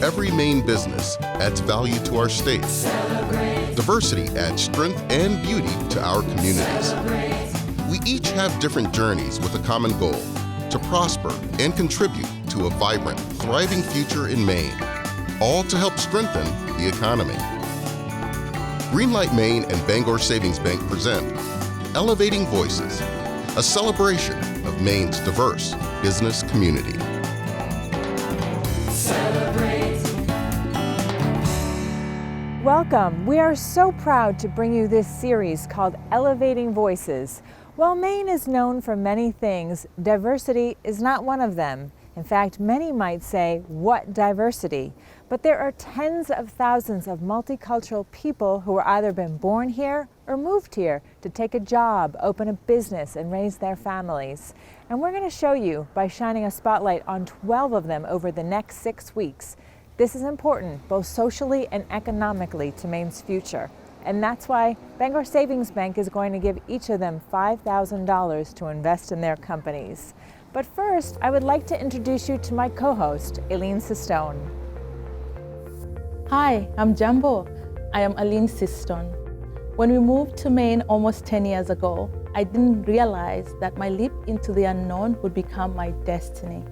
Every Maine business adds value to our state. Diversity adds strength and beauty to our communities. We each have different journeys with a common goal: to prosper and contribute to a vibrant, thriving future in Maine, all to help strengthen the economy. Greenlight Maine and Bangor Savings Bank present Elevating Voices, a celebration of Maine's diverse business community. Welcome. We are so proud to bring you this series called Elevating Voices. While Maine is known for many things, diversity is not one of them. In fact, many might say, what diversity? But there are tens of thousands of multicultural people who are either been born here or moved here to take a job, open a business, and raise their families. And we're going to show you by shining a spotlight on 12 of them over the next 6 weeks. This is important, both socially and economically, to Maine's future. And that's why Bangor Savings Bank is going to give each of them $5,000 to invest in their companies. But first, I would like to introduce you to my co-host, Aileen Sistone. Hi, I'm Jambo. I am Aileen Sistone. When we moved to Maine almost 10 years ago, I didn't realize that my leap into the unknown would become my destiny.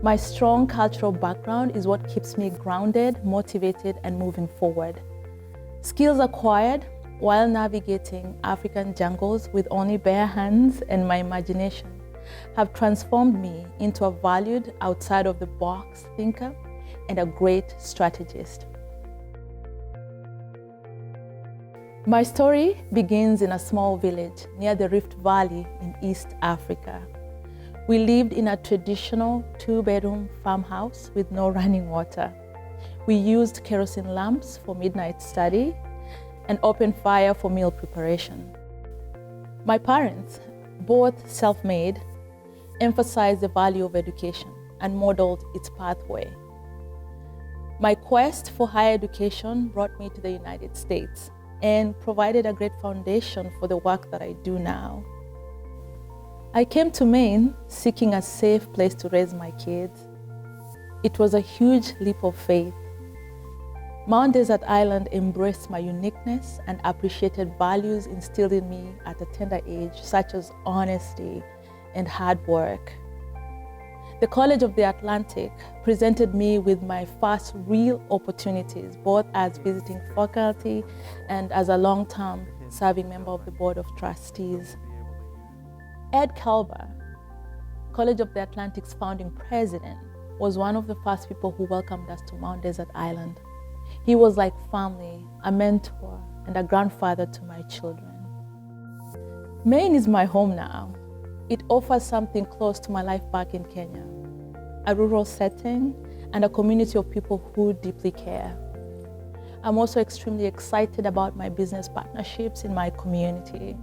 My strong cultural background is what keeps me grounded, motivated, and moving forward. Skills acquired while navigating African jungles with only bare hands and my imagination have transformed me into a valued, outside-of-the-box thinker and a great strategist. My story begins in a small village near the Rift Valley in East Africa. We lived in a traditional 2-bedroom farmhouse with no running water. We used kerosene lamps for midnight study and open fire for meal preparation. My parents, both self-made, emphasized the value of education and modeled its pathway. My quest for higher education brought me to the United States and provided a great foundation for the work that I do now. I came to Maine seeking a safe place to raise my kids. It was a huge leap of faith. Mount Desert Island embraced my uniqueness and appreciated values instilled in me at a tender age, such as honesty and hard work. The College of the Atlantic presented me with my first real opportunities, both as visiting faculty and as a long-term serving member of the Board of Trustees. Ed Calver, College of the Atlantic's founding president, was one of the first people who welcomed us to Mount Desert Island. He was like family, a mentor, and a grandfather to my children. Maine is my home now. It offers something close to my life back in Kenya, a rural setting and a community of people who deeply care. I'm also extremely excited about my business partnerships in my community.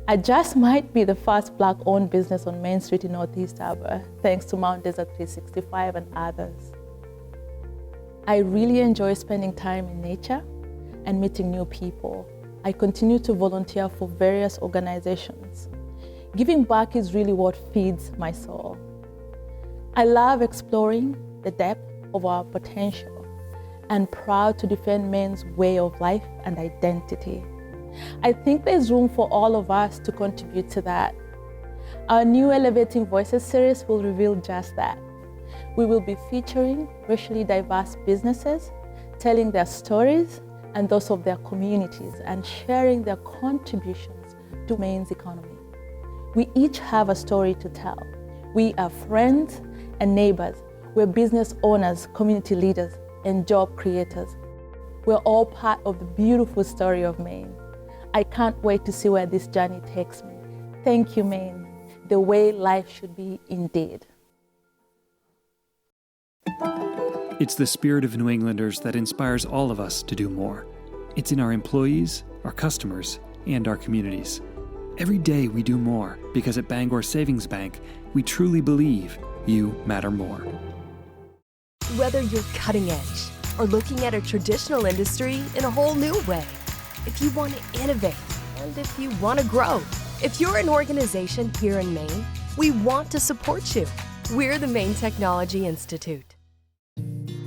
I just might be the first Black-owned business on Main Street in Northeast Harbor, thanks to Mount Desert 365 and others. I really enjoy spending time in nature and meeting new people. I continue to volunteer for various organizations. Giving back is really what feeds my soul. I love exploring the depth of our potential and proud to defend Maine's way of life and identity. I think there's room for all of us to contribute to that. Our new Elevating Voices series will reveal just that. We will be featuring racially diverse businesses, telling their stories and those of their communities, and sharing their contributions to Maine's economy. We each have a story to tell. We are friends and neighbors. We're business owners, community leaders, and job creators. We're all part of the beautiful story of Maine. I can't wait to see where this journey takes me. Thank you, Maine, the way life should be indeed. It's the spirit of New Englanders that inspires all of us to do more. It's in our employees, our customers, and our communities. Every day we do more because at Bangor Savings Bank, we truly believe you matter more. Whether you're cutting edge or looking at a traditional industry in a whole new way, if you want to innovate and if you want to grow, if you're an organization here in Maine, we want to support you. We're the Maine Technology Institute.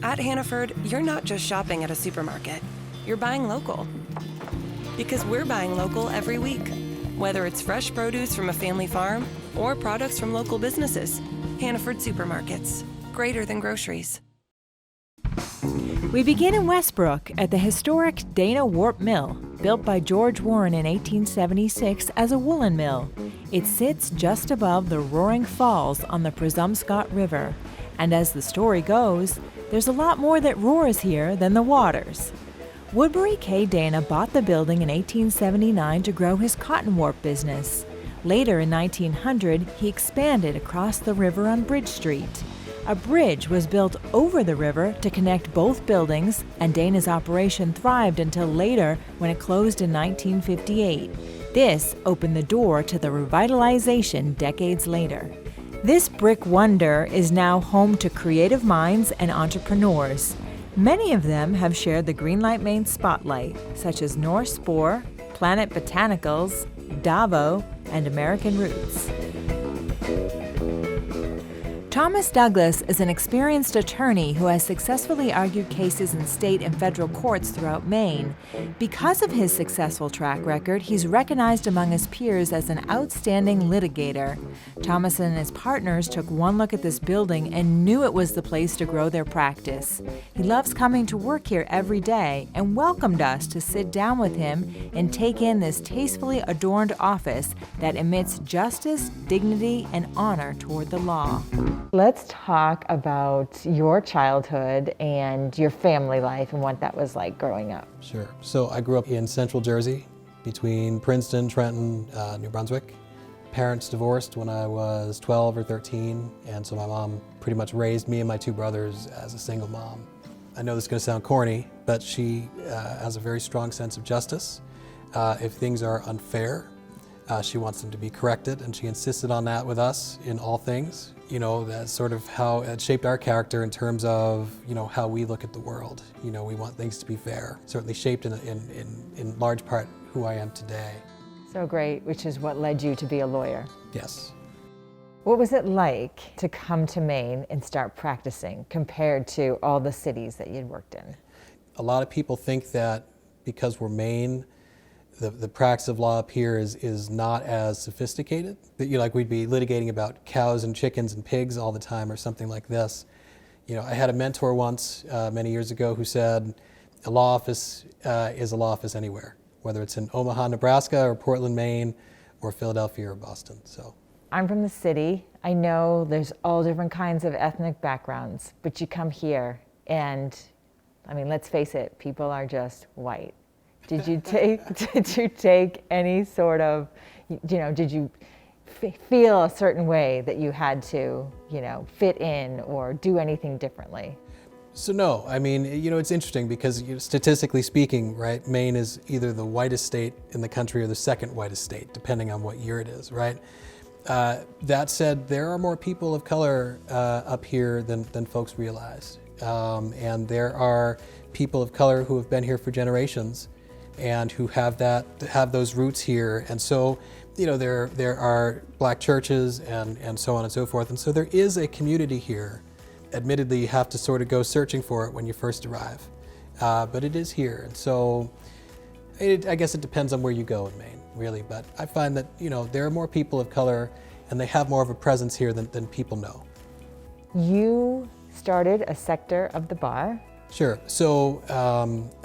At Hannaford, you're not just shopping at a supermarket. You're buying local. Because we're buying local every week. Whether it's fresh produce from a family farm or products from local businesses. Hannaford Supermarkets. Greater than groceries. We begin in Westbrook at the historic Dana Warp Mill, built by George Warren in 1876 as a woolen mill. It sits just above the Roaring Falls on the Presumpscot River. And as the story goes, there's a lot more that roars here than the waters. Woodbury K. Dana bought the building in 1879 to grow his cotton warp business. Later in 1900, he expanded across the river on Bridge Street. A bridge was built over the river to connect both buildings, and Dana's operation thrived until later when it closed in 1958. This opened the door to the revitalization decades later. This brick wonder is now home to creative minds and entrepreneurs. Many of them have shared the Greenlight Maine spotlight, such as Norse Spore, Planet Botanicals, Davo, and American Roots. Thomas Douglas is an experienced attorney who has successfully argued cases in state and federal courts throughout Maine. Because of his successful track record, he's recognized among his peers as an outstanding litigator. Thomas and his partners took one look at this building and knew it was the place to grow their practice. He loves coming to work here every day and welcomed us to sit down with him and take in this tastefully adorned office that emits justice, dignity, and honor toward the law. Let's talk about your childhood and your family life and what that was like growing up. Sure. So I grew up in central Jersey, between Princeton, Trenton, New Brunswick. Parents divorced when I was 12 or 13, and so my mom pretty much raised me and my two brothers as a single mom. I know this is going to sound corny, but she has a very strong sense of justice. If things are unfair, she wants them to be corrected, and she insisted on that with us in all things. You know, that's sort of how it shaped our character in terms of, you know, how we look at the world. You know, we want things to be fair. Certainly shaped in large part who I am today. So great, which is what led you to be a lawyer. Yes. What was it like to come to Maine and start practicing compared to all the cities that you'd worked in? A lot of people think that because we're Maine, the practice of law up here is not as sophisticated. That like we'd be litigating about cows and chickens and pigs all the time or something like this. You know, I had a mentor once many years ago who said, a law office is a law office anywhere, whether it's in Omaha, Nebraska, or Portland, Maine, or Philadelphia or Boston. So I'm from the city. I know there's all different kinds of ethnic backgrounds, but you come here and, I mean, let's face it, people are just white. Did you take any sort of, you know, did you feel a certain way that you had to, you know, fit in or do anything differently? So no, I mean, you know, it's interesting because statistically speaking, right, Maine is either the whitest state in the country or the second whitest state, depending on what year it is, right? That said, there are more people of color up here than folks realize. And there are people of color who have been here for generations and who have those roots here. And so, you know, there are black churches and so on and so forth. And so there is a community here. Admittedly, you have to sort of go searching for it when you first arrive. But it is here. And so I guess it depends on where you go in Maine, really. But I find that, you know, there are more people of color and they have more of a presence here than people know. You started a sector of the bar. Sure. So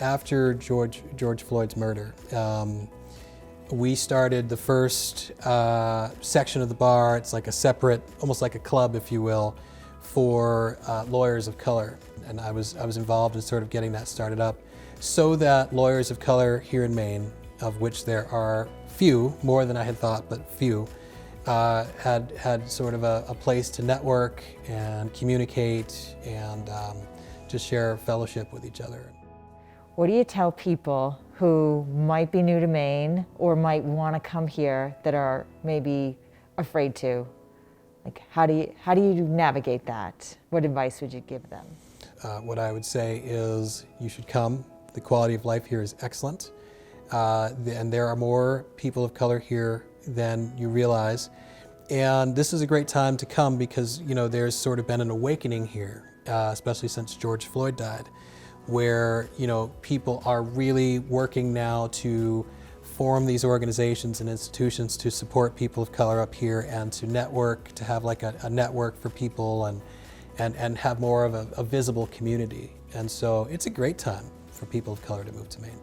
after George Floyd's murder, we started the first section of the bar. It's like a separate, almost like a club, if you will, for lawyers of color. And I was involved in sort of getting that started up so that lawyers of color here in Maine, of which there are few, more than I had thought, but few, had sort of a place to network and communicate and just share fellowship with each other. What do you tell people who might be new to Maine or might want to come here that are maybe afraid to? Like, how do you navigate that? What advice would you give them? What I would say is you should come. The quality of life here is excellent. And there are more people of color here than you realize. And this is a great time to come because, you know, there's sort of been an awakening here. especially since George Floyd died, where people are really working now to form these organizations and institutions to support people of color up here and to network, to have like a network for people and have more of a visible community. And so it's a great time for people of color to move to Maine.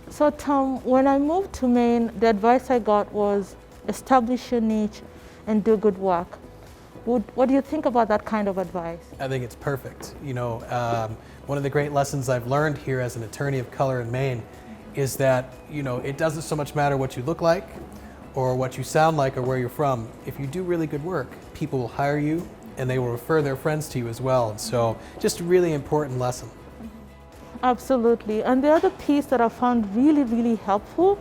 So Tom, when I moved to Maine, the advice I got was establish your niche and do good work. What do you think about that kind of advice? I think it's perfect. One of the great lessons I've learned here as an attorney of color in Maine is that, it doesn't so much matter what you look like or what you sound like or where you're from. If you do really good work, people will hire you and they will refer their friends to you as well. And so just a really important lesson. Absolutely. And the other piece that I found really, really helpful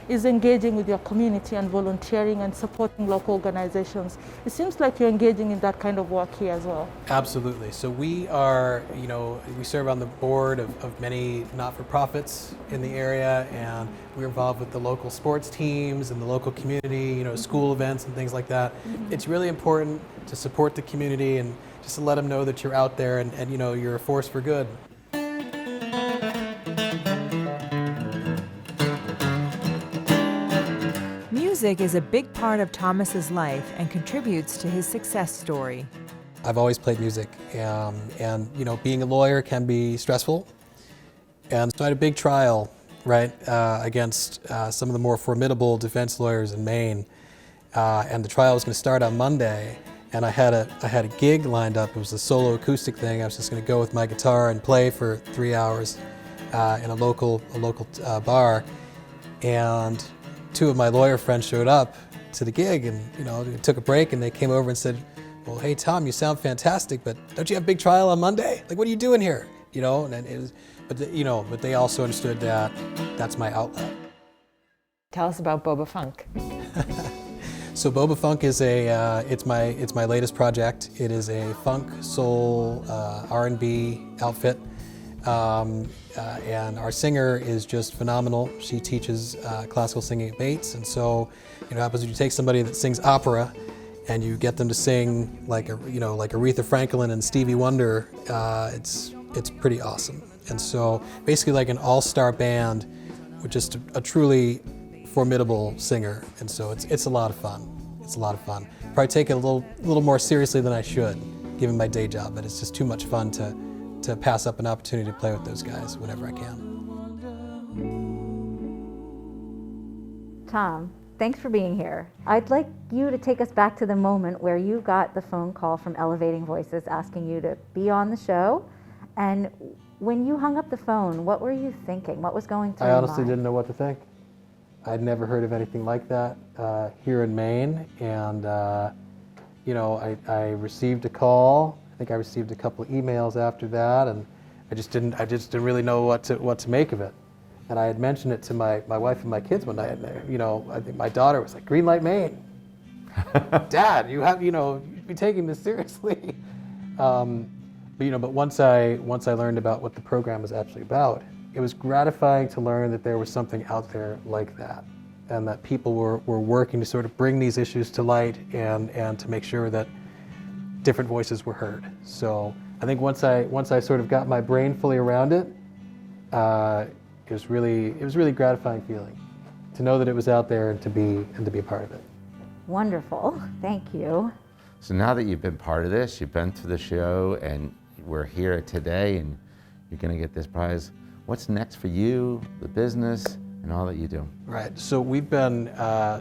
is engaging with your community and volunteering and supporting local organizations. It seems like you're engaging in that kind of work here as well. Absolutely. So we are, we serve on the board of many not-for-profits in the area, and we're involved with the local sports teams and the local community, school events and things like that. Mm-hmm. It's really important to support the community and just to let them know that you're out there and you're a force for good. Music is a big part of Thomas's life and contributes to his success story. I've always played music, and being a lawyer can be stressful. And so I had a big trial, right, against some of the more formidable defense lawyers in Maine, and the trial was going to start on Monday. And I had a gig lined up. It was a solo acoustic thing. I was just going to go with my guitar and play for 3 hours in a local bar, and two of my lawyer friends showed up to the gig, and they took a break and they came over and said, "Well, hey Tom, you sound fantastic, but don't you have a big trial on Monday? Like, what are you doing here?" And it was, but they also understood that that's my outlet. Tell us about Boba Funk. So Boba Funk is it's my latest project. It is a funk, soul, R&B outfit. And our singer is just phenomenal. She teaches classical singing at Bates, and so it happens when you take somebody that sings opera and you get them to sing like Aretha Franklin and Stevie Wonder. It's pretty awesome. And so basically like an all-star band with just a truly formidable singer. And so it's a lot of fun. It's a lot of fun. Probably take it a little more seriously than I should, given my day job, but it's just too much fun to pass up an opportunity to play with those guys whenever I can. Tom, thanks for being here. I'd like you to take us back to the moment where you got the phone call from Elevating Voices asking you to be on the show. And when you hung up the phone, what were you thinking? What was going through your mind? I honestly didn't know what to think. I'd never heard of anything like that here in Maine, and I received a call. I think I received a couple of emails after that, and I just didn't really know what to make of it. And I had mentioned it to my wife and my kids one night, and I think my daughter was like, "Greenlight Maine, Dad, you'd be taking this seriously." But once I learned about what the program was actually about, it was gratifying to learn that there was something out there like that, and that people were working to sort of bring these issues to light and to make sure that different voices were heard. So I think once I sort of got my brain fully around it, it was really gratifying feeling to know that it was out there and to be a part of it. Wonderful, thank you. So now that you've been part of this, you've been to the show, and we're here today, and you're going to get this prize. What's next for you, the business, and all that you do? Right, so we've been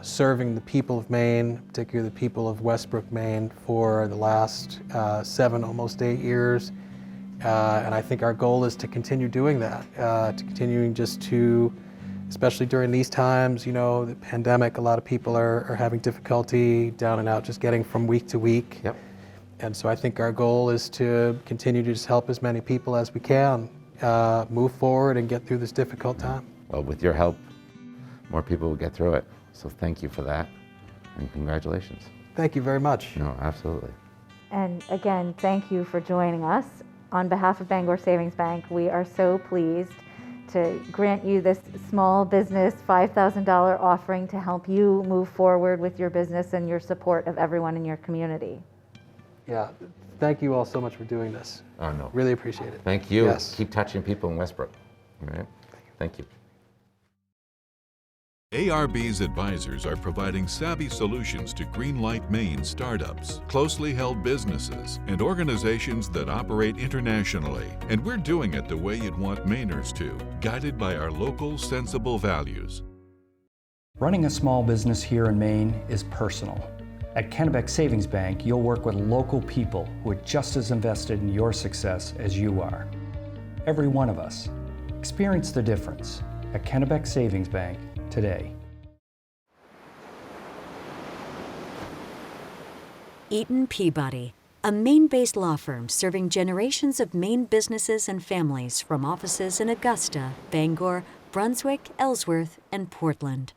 serving the people of Maine, particularly the people of Westbrook, Maine, for the last 7, almost 8 years. And I think our goal is to continue doing that, especially during these times, the pandemic, a lot of people are having difficulty down and out just getting from week to week. Yep. And so I think our goal is to continue to just help as many people as we can move forward and get through this difficult time. Well, with your help, more people will get through it. So thank you for that, and congratulations. Thank you very much. No, absolutely. And again, thank you for joining us. On behalf of Bangor Savings Bank, we are so pleased to grant you this small business $5,000 offering to help you move forward with your business and your support of everyone in your community. Yeah, thank you all so much for doing this. Oh, no. Really appreciate it. Thank you. Yes. Keep touching people in Westbrook. All right? Thank you. ARB's advisors are providing savvy solutions to Greenlight Maine startups, closely held businesses, and organizations that operate internationally. And we're doing it the way you'd want Mainers to, guided by our local, sensible values. Running a small business here in Maine is personal. At Kennebec Savings Bank, you'll work with local people who are just as invested in your success as you are. Every one of us. Experience the difference at Kennebec Savings Bank today. Eaton Peabody, a Maine-based law firm serving generations of Maine businesses and families from offices in Augusta, Bangor, Brunswick, Ellsworth, and Portland.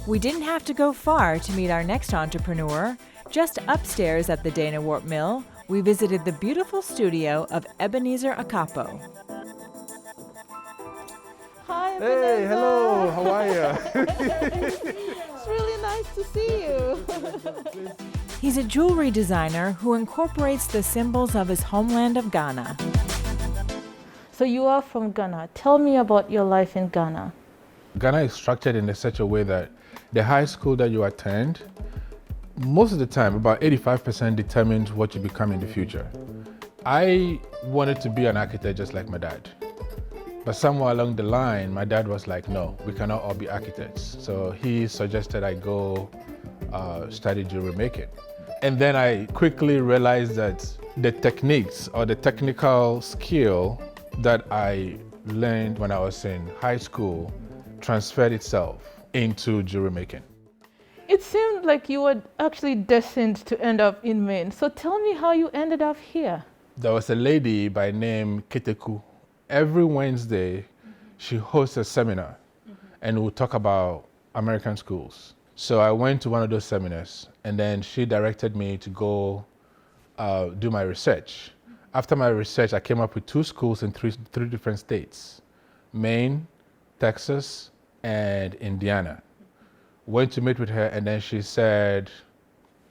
We didn't have to go far to meet our next entrepreneur. Just upstairs at the Dana Wart Mill, we visited the beautiful studio of Ebenezer Akakpo. Hi, Ebenezer. Hey, hello, how are you? It's really nice to see you. He's a jewelry designer who incorporates the symbols of his homeland of Ghana. So you are from Ghana. Tell me about your life in Ghana. Ghana is structured in such a way that the high school that you attend, most of the time, about 85% determines what you become in the future. I wanted to be an architect just like my dad. But somewhere along the line, my dad was like, no, we cannot all be architects. So he suggested I go study jewelry making. And then I quickly realized that the techniques or the technical skill that I learned when I was in high school transferred itself into jewelry making. It seemed like you were actually destined to end up in Maine. So tell me how you ended up here. There was a lady by name Keteku. Every Wednesday, she hosts a seminar and we'll talk about American schools. So I went to one of those seminars and then she directed me to go do my research. After my research, I came up with 2 schools in three different states, Maine, Texas, and Indiana. Went to meet with her and then she said,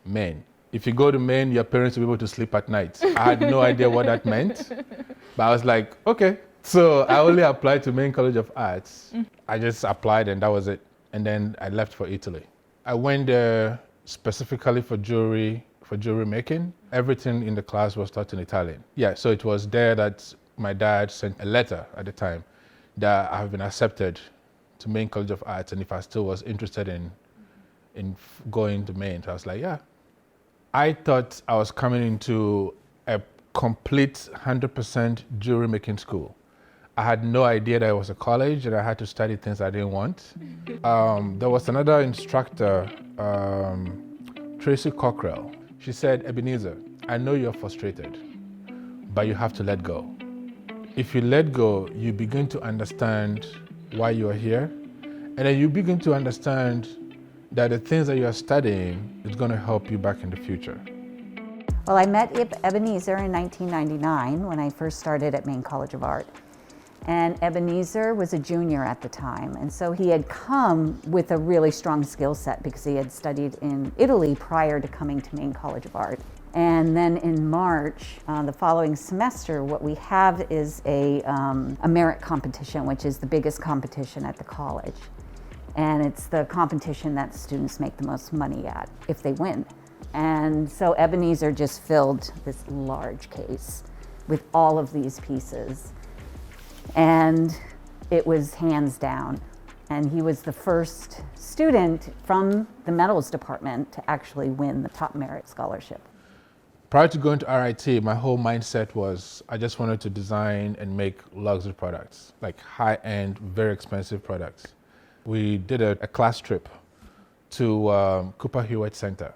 Maine. If you go to Maine, your parents will be able to sleep at night. I had no idea what that meant, but I was like, okay. So I only applied to Maine College of Arts. I just applied and that was it. And then I left for Italy. I went there specifically for jewelry making. Everything in the class was taught in Italian. Yeah, so it was there that my dad sent a letter at the time that I have been accepted to Maine College of Arts and if I still was interested in going to Maine. So I was like, yeah. I thought I was coming into a complete 100% jewelry making school. I had no idea that it was a college and I had to study things I didn't want. There was another instructor, Tracy Cockrell. She said, Ebenezer, I know you're frustrated, but you have to let go. If you let go, you begin to understand why you are here, and then you begin to understand that the things that you are studying is going to help you back in the future. Well, I met Ebenezer in 1999 when I first started at Maine College of Art. And Ebenezer was a junior at the time, and so he had come with a really strong skill set because he had studied in Italy prior to coming to Maine College of Art. And then in March, the following semester, what we have is a merit competition, which is the biggest competition at the college. And it's the competition that students make the most money at if they win. And so Ebenezer just filled this large case with all of these pieces. And it was hands down. And he was the first student from the metals department to actually win the top merit scholarship. Prior to going to RIT, my whole mindset was I just wanted to design and make luxury products, like high-end, very expensive products. We did a class trip to Cooper Hewitt Center.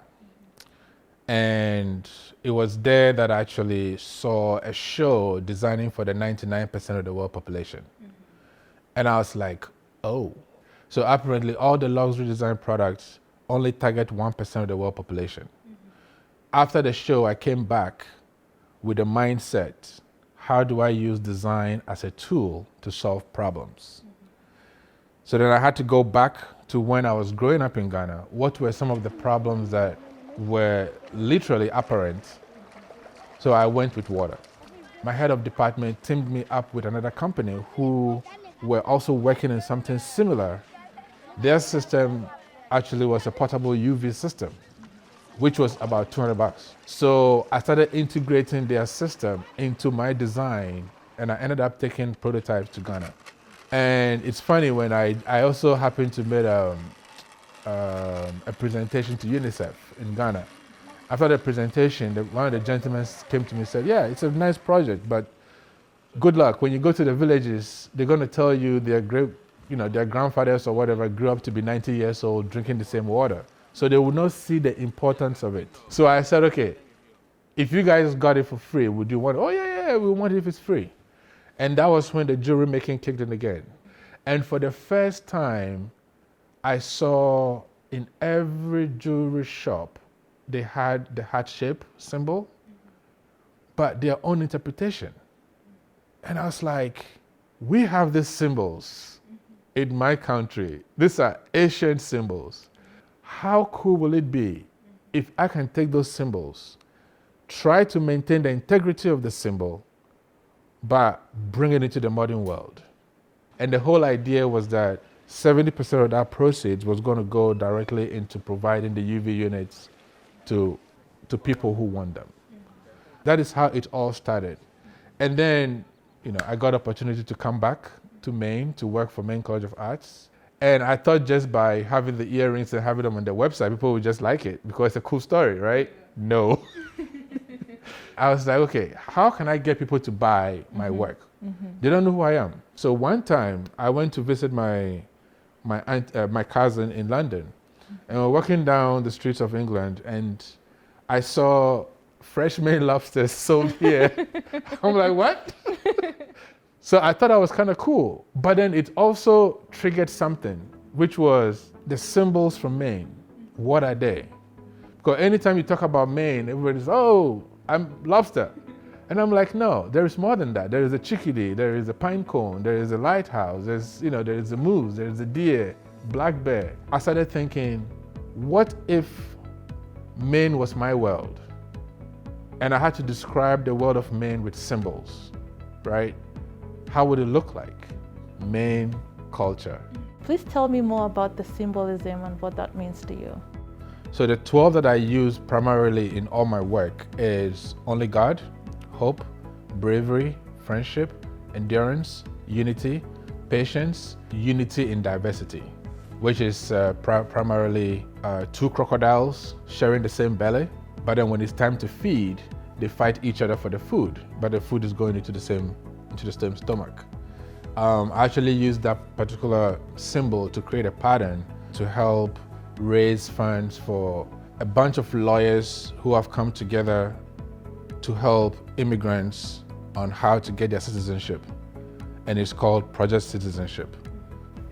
And it was there that I actually saw a show designing for the 99% of the world population. And I was like, oh. So apparently all the luxury design products only target 1% of the world population. After the show, I came back with a mindset, how do I use design as a tool to solve problems? So then I had to go back to when I was growing up in Ghana. What were some of the problems that were literally apparent? So I went with water. My head of department teamed me up with another company who were also working in something similar. Their system actually was a portable UV system, which was about $200. So I started integrating their system into my design, and I ended up taking prototypes to Ghana. And it's funny, when I also happened to make a presentation to UNICEF in Ghana. After the presentation, one of the gentlemen came to me and said, yeah, it's a nice project, but good luck. When you go to the villages, they're going to tell you their grandfathers or whatever grew up to be 90 years old drinking the same water. So they would not see the importance of it. So I said, okay, if you guys got it for free, would you want it? Oh, yeah, we want it if it's free. And that was when the jewelry making kicked in again. And for the first time, I saw in every jewelry shop, they had the heart shape symbol, but their own interpretation. And I was like, we have these symbols in my country. These are ancient symbols. How cool will it be if I can take those symbols, try to maintain the integrity of the symbol, but bring it into the modern world? And the whole idea was that 70% of that proceeds was going to go directly into providing the UV units to people who want them. That is how it all started. And then, I got opportunity to come back to Maine to work for Maine College of Arts. And I thought just by having the earrings and having them on their website, people would just like it because it's a cool story, right? No. I was like, okay, how can I get people to buy my work? They don't know who I am. So one time I went to visit my cousin in London, and we're walking down the streets of England, and I saw fresh Maine lobsters sold here. I'm like, what? So I thought that was kind of cool. But then it also triggered something, which was the symbols from Maine. What are they? Because anytime you talk about Maine, everybody's, oh, I'm lobster. And I'm like, no, there is more than that. There is a chickadee, there is a pine cone, there is a lighthouse, there is a moose, there is a deer, black bear. I started thinking, what if Maine was my world? And I had to describe the world of Maine with symbols, right? How would it look like? Maine culture. Please tell me more about the symbolism and what that means to you. So the 12 that I use primarily in all my work is only God, hope, bravery, friendship, endurance, unity, patience, unity in diversity, which is primarily two crocodiles sharing the same belly, but then when it's time to feed, they fight each other for the food, but the food is going into the same stomach. I actually used that particular symbol to create a pattern to help raise funds for a bunch of lawyers who have come together to help immigrants on how to get their citizenship. And it's called Project Citizenship.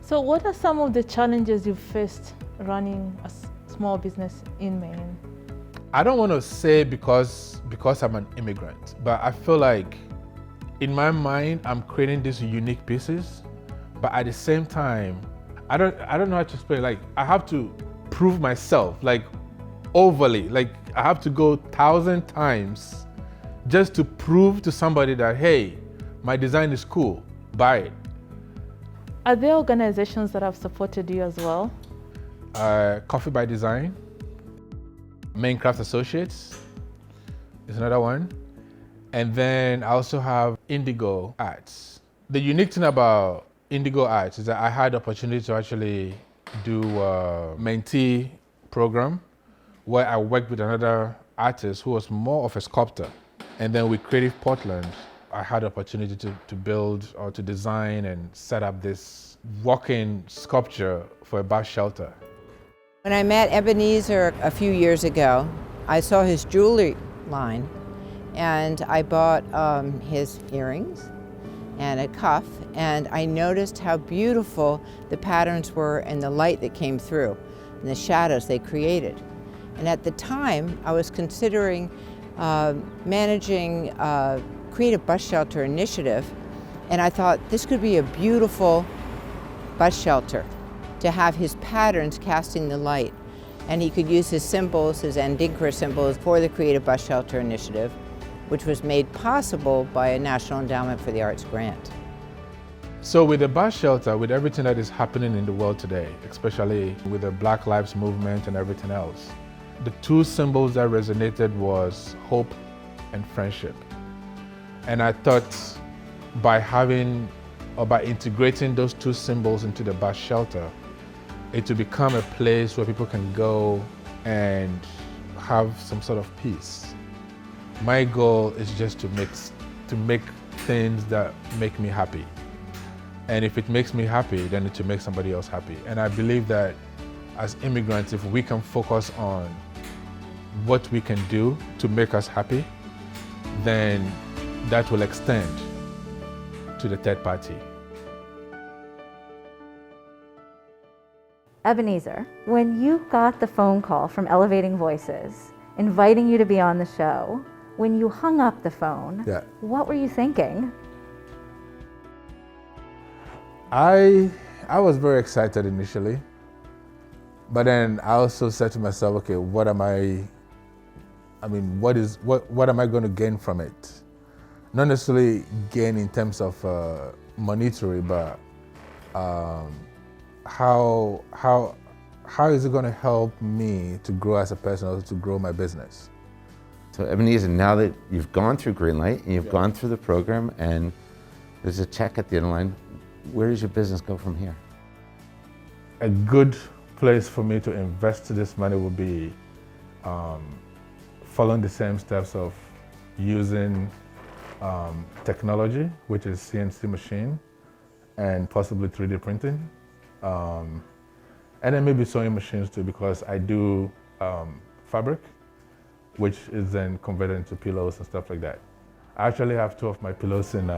So what are some of the challenges you faced running a small business in Maine? I don't want to say because I'm an immigrant, but I feel like in my mind, I'm creating these unique pieces, but at the same time, I don't know how to explain. Like, I have to prove myself, like overly, like I have to go 1,000 times just to prove to somebody that, hey, my design is cool, buy it. Are there organizations that have supported you as well? Coffee by Design, Maine Craft Associates is another one. And then I also have Indigo Arts. The unique thing about Indigo Arts is that I had the opportunity to actually do a mentee program where I worked with another artist who was more of a sculptor. And then with Creative Portland, I had the opportunity to build or to design and set up this walk-in sculpture for a bus shelter. When I met Ebenezer a few years ago, I saw his jewelry line, and I bought his earrings and a cuff, and I noticed how beautiful the patterns were and the light that came through and the shadows they created. And at the time, I was considering managing a creative bus shelter initiative, and I thought this could be a beautiful bus shelter to have his patterns casting the light. And he could use his symbols, his Andinkra symbols, for the Creative Bus Shelter Initiative, which was made possible by a National Endowment for the Arts grant. So with the bus shelter, with everything that is happening in the world today, especially with the Black Lives Movement and everything else, the two symbols that resonated was hope and friendship. And I thought by having or by integrating those two symbols into the bus shelter, it will become a place where people can go and have some sort of peace. My goal is just to make things that make me happy. And if it makes me happy, then it will make somebody else happy. And I believe that as immigrants, if we can focus on what we can do to make us happy, then that will extend to the third party. Ebenezer, when you got the phone call from Elevating Voices inviting you to be on the show, when you hung up the phone, what were you thinking? I was very excited initially, but then I also said to myself, okay, what am I going to gain from it? Not necessarily gain in terms of monetary, but how is it going to help me to grow as a person, or to grow my business? So Ebenezer, now that you've gone through Greenlight and you've gone through the program and there's a check at the end of the line, where does your business go from here? A good place for me to invest this money would be following the same steps of using technology, which is CNC machine and possibly 3D printing. And then maybe sewing machines too, because I do fabric, which is then converted into pillows and stuff like that. I actually have 2 of my pillows in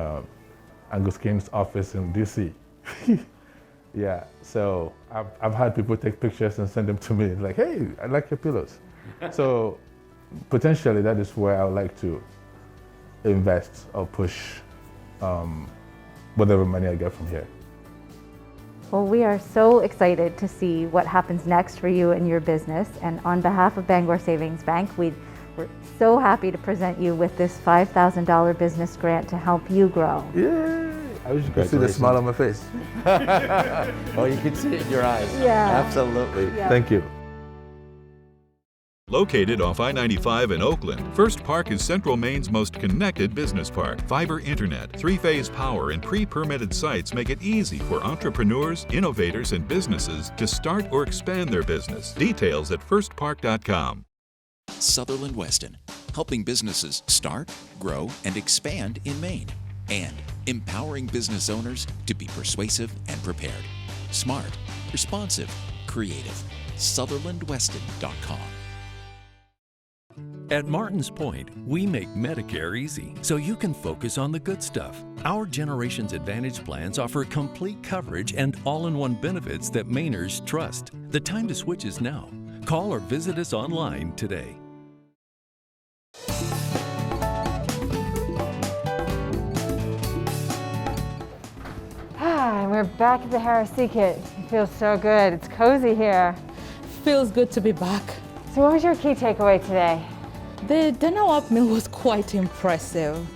Angus King's office in DC. Yeah, so I've had people take pictures and send them to me, like, hey, I like your pillows. So potentially that is where I would like to invest or push whatever money I get from here. Well, we are so excited to see what happens next for you and your business. And on behalf of Bangor Savings Bank, we're so happy to present you with this $5,000 business grant to help you grow. Yay! I wish you could see the smile on my face. Oh, you can see it in your eyes. Yeah. Absolutely. Yeah. Thank you. Located off I-95 in Oakland, First Park is Central Maine's most connected business park. Fiber internet, 3-phase power, and pre-permitted sites make it easy for entrepreneurs, innovators, and businesses to start or expand their business. Details at firstpark.com. Sutherland Weston, helping businesses start, grow, and expand in Maine. And empowering business owners to be persuasive and prepared. Smart, responsive, creative. SutherlandWeston.com. At Martin's Point, we make Medicare easy, so you can focus on the good stuff. Our Generations Advantage plans offer complete coverage and all-in-one benefits that Mainers trust. The time to switch is now. Call or visit us online today. And we're back at the Harris Sea Kit. It feels so good. It's cozy here. Feels good to be back. So what was your key takeaway today? The dinner up meal was quite impressive.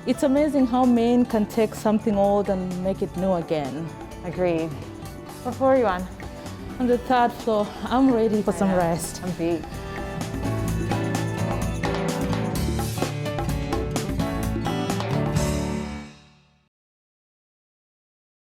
It's amazing how Maine can take something old and make it new again. Agreed. What floor are you on? On the 3rd floor. I'm ready for some rest. I'm beat.